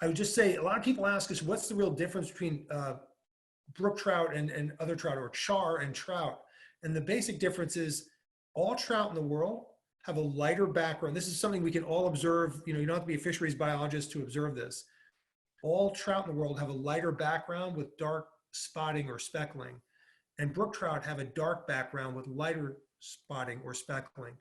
I would just say, a lot of people ask us, what's the real difference between brook trout and other trout, or char and trout? And the basic difference is all trout in the world have a lighter background. This is something we can all observe. You know, you don't have to be a fisheries biologist to observe this. All trout in the world have a lighter background with dark spotting or speckling. And brook trout have a dark background with lighter spotting or speckling.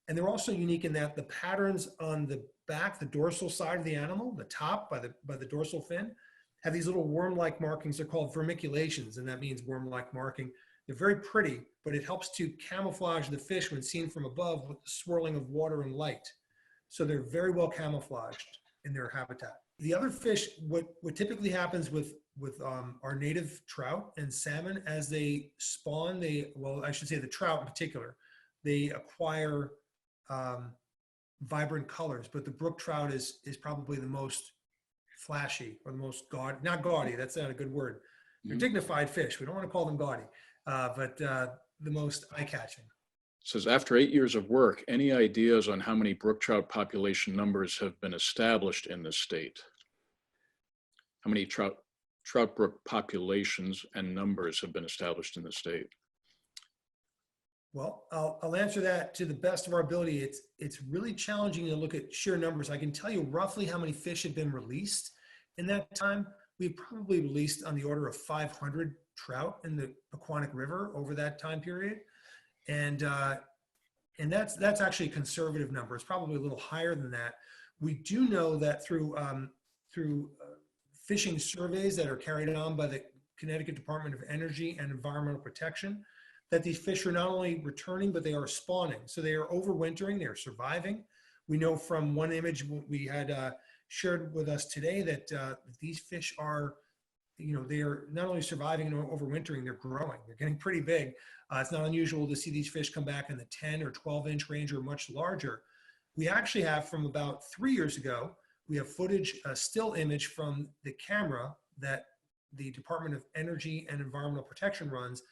And they're also unique in that the patterns on the back, the dorsal side of the animal, the top by the dorsal fin, have these little worm-like markings. They're called vermiculations, and that means worm-like marking. They're very pretty, but it helps to camouflage the fish when seen from above with the swirling of water and light. So they're very well camouflaged in their habitat. The other fish, what typically happens with our native trout and salmon, as they spawn, well, I should say the trout in particular, they acquire vibrant colors, but the brook trout is probably the most flashy, or the most gaudy, not gaudy, that's not a good word. They're dignified fish. We don't want to call them gaudy, but the most eye-catching. It says, after 8 years of work, any ideas on how many brook trout population numbers have been established in the state? How many trout brook populations and numbers have been established in the state? Well, I'll answer that to the best of our ability. It's really challenging to look at sheer numbers. I can tell you roughly how many fish have been released in that time. We've probably released on the order of 500 trout in the Paquonic River over that time period. And that's actually a conservative number. It's probably a little higher than that. We do know that through fishing surveys that are carried on by the Connecticut Department of Energy and Environmental Protection, that these fish are not only returning, but they are spawning. So they are overwintering, they are surviving. We know from one image we had shared with us today that these fish are, you know, they are not only surviving and overwintering, they're growing. They're getting pretty big. It's not unusual to see these fish come back in the 10 or 12-inch range or much larger. We actually have, from about 3 years ago, we have footage, a still image from the camera that the Department of Energy and Environmental Protection runs,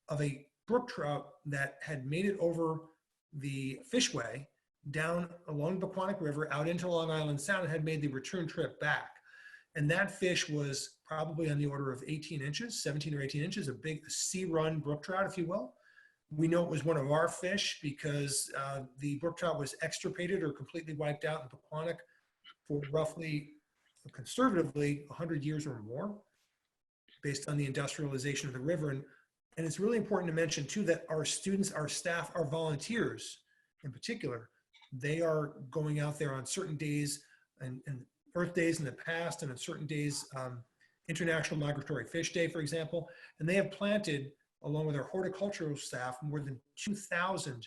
of a brook trout that had made it over the fishway down along the Paquonic River out into Long Island Sound, and had made the return trip back. And that fish was probably on the order of 18 inches, 17 or 18 inches, a big sea-run brook trout, if you will. We know it was one of our fish because the brook trout was extirpated or completely wiped out in Paquonic for roughly, conservatively, 100 years or more, based on the industrialization of the river. And it's really important to mention too that our students, our staff, our volunteers in particular, they are going out there on certain days, and Earth days in the past, and on certain days, International Migratory Fish Day, for example, and they have planted, along with our horticultural staff, more than 2,000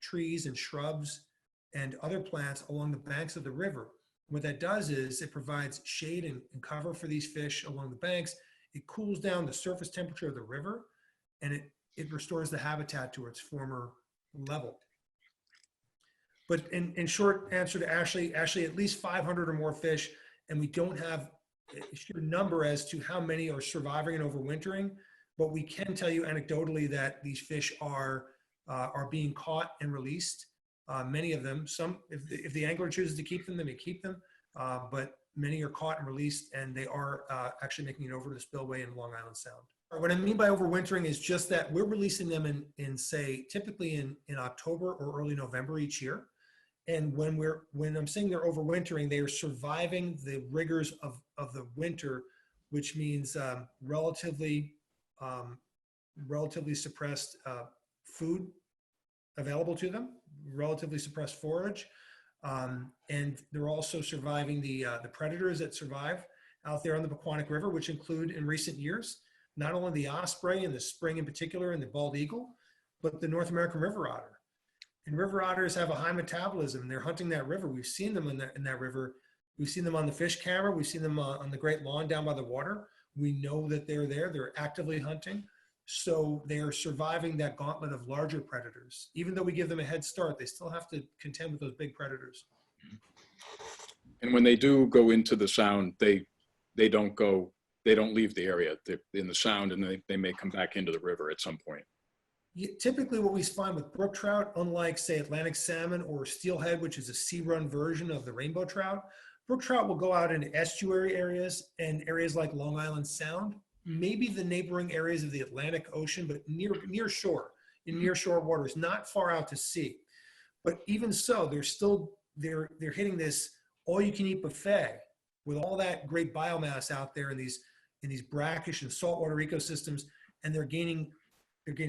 trees and shrubs and other plants along the banks of the river. What that does is it provides shade and cover for these fish along the banks. It cools down the surface temperature of the river, and it restores the habitat to its former level. But in short answer to Ashley, at least 500 or more fish, and we don't have a sheer number as to how many are surviving and overwintering, but we can tell you anecdotally that these fish are being caught and released. Many of them, some, if the angler chooses to keep them, they may keep them, but many are caught and released, and they are actually making it over to the spillway in Long Island Sound. What I mean by overwintering is just that we're releasing them in say, typically in October or early November each year. And when I'm saying they're overwintering, they are surviving the rigors of the winter, which means relatively suppressed food available to them, relatively suppressed forage, and they're also surviving the predators that survive out there on the Paquonic River, which include in recent years not only the osprey and the spring in particular and the bald eagle, but the North American river otter. And river otters have a high metabolism. They're hunting that river. We've seen them in that river. We've seen them on the fish camera. We've seen them on the Great Lawn down by the water. We know that they're there. They're actively hunting. So they are surviving that gauntlet of larger predators. Even though we give them a head start, they still have to contend with those big predators. And when they do go into the sound, they don't leave the area. They're in the sound, and they may come back into the river at some point. Typically what we find with brook trout, unlike say Atlantic salmon or steelhead, which is a sea-run version of the rainbow trout, brook trout will go out into estuary areas and areas like Long Island Sound, maybe the neighboring areas of the Atlantic Ocean, but near shore, in near shore waters, not far out to sea. But even so, they're hitting this all you can eat buffet with all that great biomass out there in these brackish and saltwater ecosystems, and they're gaining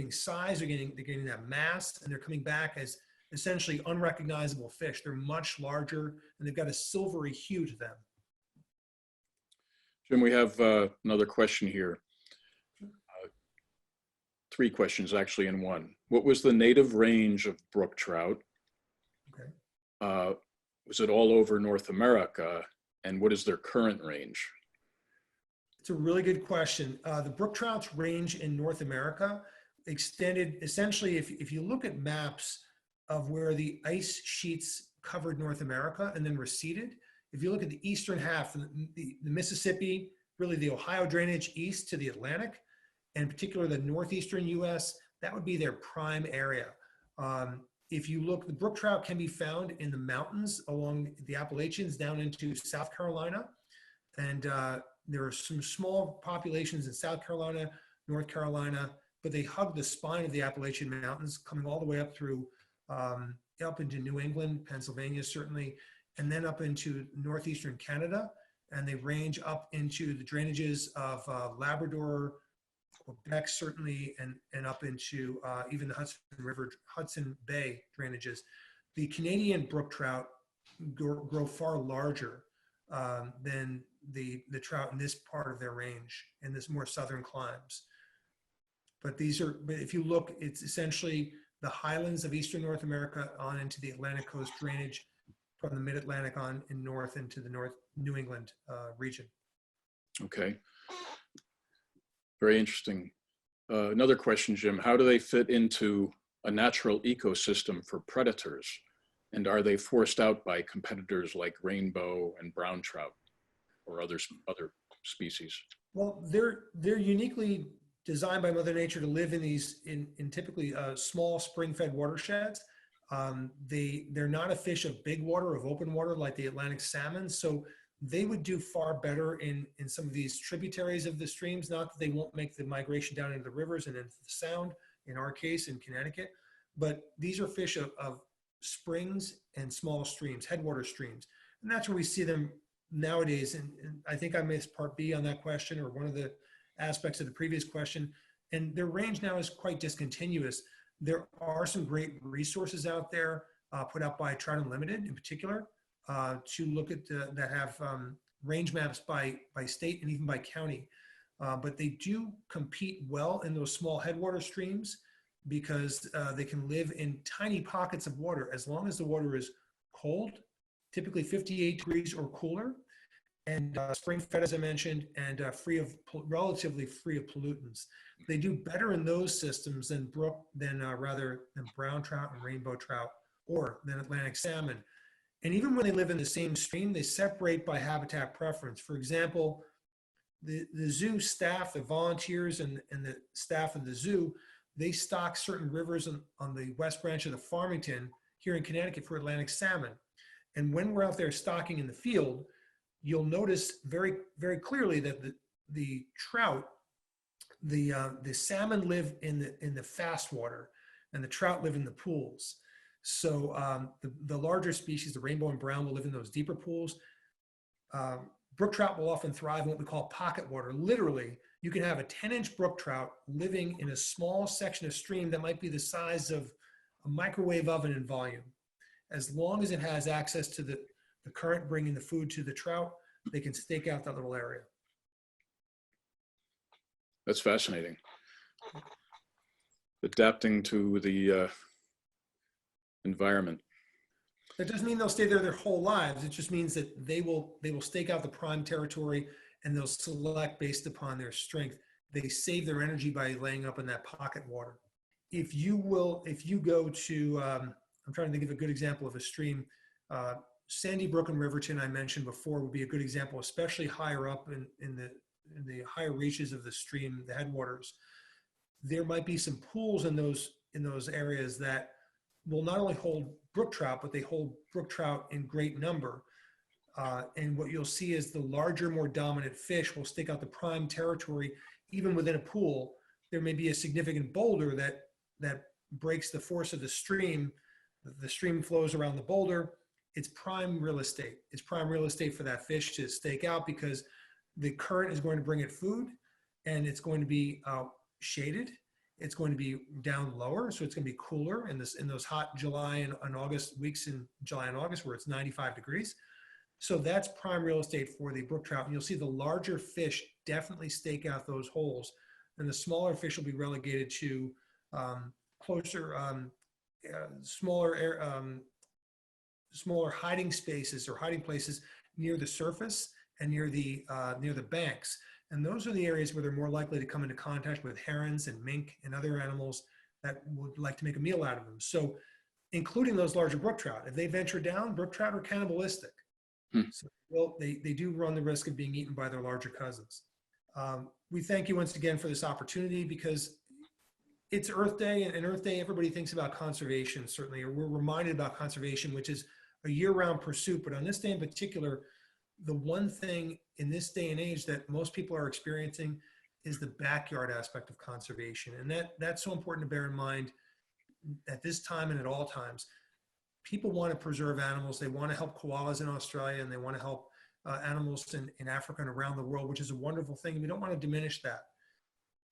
size, they're getting that mass, and they're coming back as essentially unrecognizable fish. They're much larger and they've got a silvery hue to them. Jim, we have another question here. Three questions actually in one. What was the native range of brook trout? Okay. Was it all over North America? And what is their current range? It's a really good question. The brook trout's range in North America extended essentially, if you look at maps of where the ice sheets covered North America and then receded, if you look at the eastern half, the Mississippi, really the Ohio drainage east to the Atlantic, and in particular the northeastern US, that would be their prime area. If you look, the brook trout can be found in the mountains along the Appalachians down into South Carolina. And there are some small populations in South Carolina, North Carolina, but they hug the spine of the Appalachian Mountains, coming all the way up through, up into New England, Pennsylvania certainly, and then up into northeastern Canada. And they range up into the drainages of Labrador, Quebec certainly, and up into even the Hudson Bay drainages. The Canadian brook trout grow far larger than the trout in this part of their range in this more southern climes. But if you look, it's essentially the highlands of eastern North America on into the Atlantic coast drainage from the mid-Atlantic on in north into the North New England region. Okay. Very interesting. Another question, Jim, how do they fit into a natural ecosystem for predators? And are they forced out by competitors like rainbow and brown trout or other species? Well, they're uniquely designed by Mother Nature to live in these in typically small spring-fed watersheds. They're not a fish of big water, of open water like the Atlantic salmon. So they would do far better in some of these tributaries of the streams. Not that they won't make the migration down into the rivers and into the Sound, in our case in Connecticut, but these are fish of springs and small streams, headwater streams. And that's where we see them nowadays. And I think I missed part B on that question, or one of the aspects of the previous question. And their range now is quite discontinuous. There are some great resources out there put out by Trout Unlimited in particular to look at that have range maps by state and even by county. But they do compete well in those small headwater streams because they can live in tiny pockets of water as long as the water is cold, typically 58 degrees or cooler, and spring fed, as I mentioned, and relatively free of pollutants. They do better in those systems than brown trout and rainbow trout, or than Atlantic salmon. And even when they live in the same stream, they separate by habitat preference. For example, the zoo staff, the volunteers and the staff of the zoo, they stock certain rivers on the west branch of the Farmington here in Connecticut for Atlantic salmon. And when we're out there stocking in the field, you'll notice very, very clearly that the trout, the salmon live in the fast water, and the trout live in the pools. So the larger species, the rainbow and brown, will live in those deeper pools. Brook trout will often thrive in what we call pocket water. Literally, you can have a 10-inch brook trout living in a small section of stream that might be the size of a microwave oven in volume. As long as it has access to the current bringing the food to the trout, they can stake out that little area. That's fascinating. Adapting to the environment. That doesn't mean they'll stay there their whole lives. It just means that they will stake out the prime territory, and they'll select based upon their strength. They save their energy by laying up in that pocket water. If you go to, I'm trying to think of a good example of a stream. Sandy Brook and Riverton, I mentioned before, would be a good example, especially higher up in the higher reaches of the stream, the headwaters. There might be some pools in those areas that will not only hold brook trout, but they hold brook trout in great number. And what you'll see is the larger, more dominant fish will stick out the prime territory. Even within a pool, there may be a significant boulder that breaks the force of the stream. The stream flows around the boulder. It's prime real estate. It's prime real estate for that fish to stake out because the current is going to bring it food, and it's going to be shaded. It's going to be down lower, so it's going to be cooler in those hot July and August weeks in July and August where it's 95 degrees. So that's prime real estate for the brook trout. And you'll see the larger fish definitely stake out those holes, and the smaller fish will be relegated to closer, smaller hiding spaces or hiding places near the surface and near the banks. And those are the areas where they're more likely to come into contact with herons and mink and other animals that would like to make a meal out of them. So including those larger brook trout, if they venture down, brook trout are cannibalistic. So they do run the risk of being eaten by their larger cousins. We thank you once again for this opportunity because it's Earth Day, and Earth Day, everybody thinks about conservation, certainly, or we're reminded about conservation, which is a year-round pursuit. But on this day in particular, the one thing in this day and age that most people are experiencing is the backyard aspect of conservation. And that's so important to bear in mind at this time and at all times. People want to preserve animals. They want to help koalas in Australia, and they want to help animals in Africa and around the world, which is a wonderful thing. We don't want to diminish that.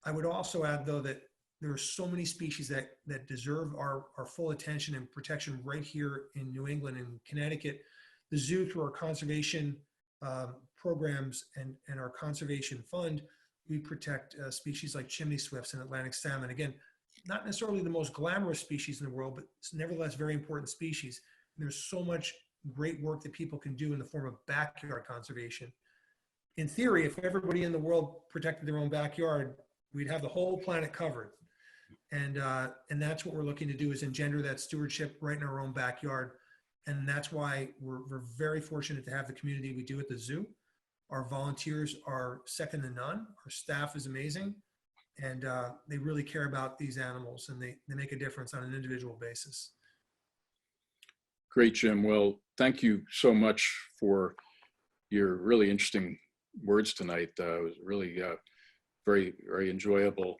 I would also add, though, that there are so many species that deserve our full attention and protection right here in New England and Connecticut. The zoo, through our conservation programs and our conservation fund, we protect species like chimney swifts and Atlantic salmon. Again, not necessarily the most glamorous species in the world, but it's nevertheless very important species. And there's so much great work that people can do in the form of backyard conservation. In theory, if everybody in the world protected their own backyard, we'd have the whole planet covered. And that's what we're looking to do, is engender that stewardship right in our own backyard. And that's why we're very fortunate to have the community we do at the zoo. Our volunteers are second to none. Our staff is amazing. And they really care about these animals, and they make a difference on an individual basis. Great, Jim. Well, thank you so much for your really interesting words tonight. It was really very, very enjoyable.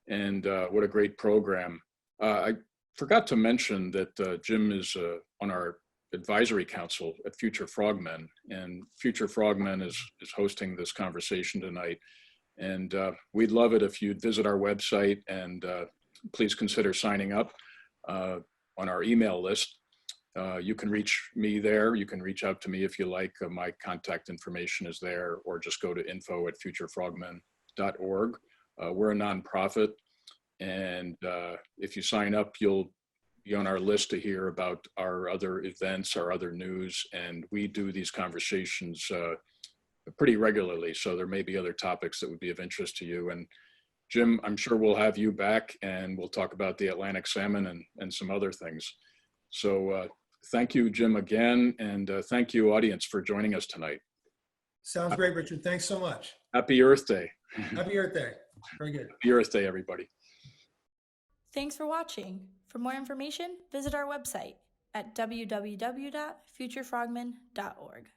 And what a great program. I forgot to mention that Jim is on our advisory council at Future Frogmen, and Future Frogmen is hosting this conversation tonight. And we'd love it if you'd visit our website and please consider signing up on our email list. You can reach me there. You can reach out to me if you like. My contact information is there, or just go to info@futurefrogmen.org. We're a nonprofit, and if you sign up, you'll be on our list to hear about our other events, our other news, and we do these conversations pretty regularly, so there may be other topics that would be of interest to you. And Jim, I'm sure we'll have you back, and we'll talk about the Atlantic salmon and some other things. So thank you, Jim, again, and thank you, audience, for joining us tonight. Sounds great, Richard. Thanks so much. Happy Earth Day. Happy Earth Day. Very good. Happy Earth Day, everybody. Thanks for watching. For more information, visit our website at www.futurefrogmen.org.